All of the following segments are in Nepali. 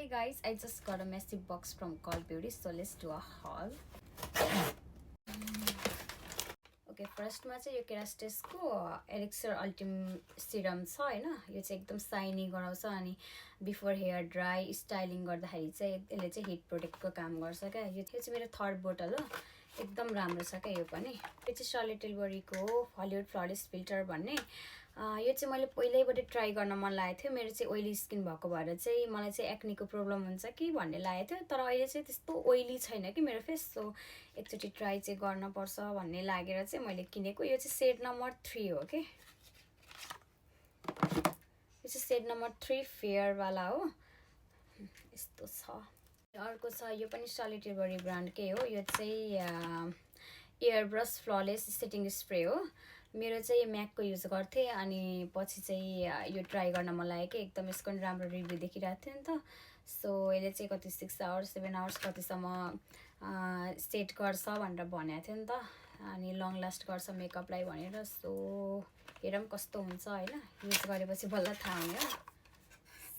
Hi guys, I just got a massive box from Call Beauty, so let's do a haul. Okay, फर्स्टमा चाहिँ यो केरास्टेसको एलिक्सर अल्टिम सिरम छ हैन। यो चाहिँ एकदम साइनी गराउँछ अनि बिफोर हेयर ड्राई स्टाइलिङ गर्दाखेरि चाहिँ यसले चाहिँ हिट प्रोटेक्टको काम गर्छ क्या। यो चाहिँ मेरो थर्ड बोतल हो, एकदम राम्रो छ क्या यो पनि। यो चाहिँ चार्लोट टिलबरीको हो हलिउड फ्ललेस फिल्टर भन्ने। यो चाहिँ मैले पहिल्यैबाट ट्राई गर्न मन लागेको थियो। मेरो चाहिँ ओइली स्किन भएको भएर चाहिँ मलाई चाहिँ एक्नीको प्रब्लम हुन्छ कि भन्ने लागेको थियो, तर अहिले चाहिँ त्यस्तो ओइली छैन कि मेरो फेस, सो एकचोटि ट्राई चाहिँ गर्नुपर्छ भन्ने लागेर चाहिँ मैले किनेको। यो चाहिँ सेड नम्बर 3 हो कि, यो चाहिँ सेड नम्बर 3 फेयरवाला हो। यस्तो छ। अर्को छ, यो पनि चार्लोट टिलबरी ब्रान्डकै हो। यो चाहिँ air brush flawless setting spray हो। मेरो चाहिँ म्याकको युज गर्थेँ अनि पछि चाहिँ यो ट्राई गर्न मन लाग्यो कि एकदम यसको पनि राम्रो रिभ्यू देखिरहेको थियो नि त। सो यसले चाहिँ कति 6 आवर्स 7 आवर्स कतिसम्म सेट गर्छ भनेर भनेको थियो नि त, अनि लङ लास्ट गर्छ मेकअपलाई भनेर। सो हेरौँ कस्तो हुन्छ होइन, युज गरेपछि बल्ल थाहा हुने हो।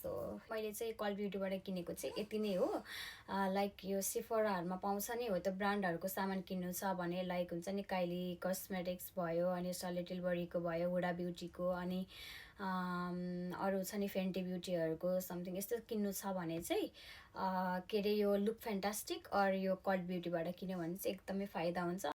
सो मैले चाहिँ कल ब्युटीबाट किनेको चाहिँ यति नै हो। लाइक यो सेफोराहरूमा पाउँछ नि हो, त्यो ब्रान्डहरूको सामान किन्नु छ भने लाइक हुन्छ नि काइली कस्मेटिक्स भयो, अनि चार्लोट टिलबरीको भयो, हुडा ब्युटीको, अनि अरू छ नि फेन्टी ब्युटीहरूको समथिङ यस्तो किन्नु छ भने चाहिँ के अरे यो लुक फ्यान्टास्टिक अर यो कल ब्युटीबाट किन्यो भने चाहिँ एकदमै फाइदा हुन्छ।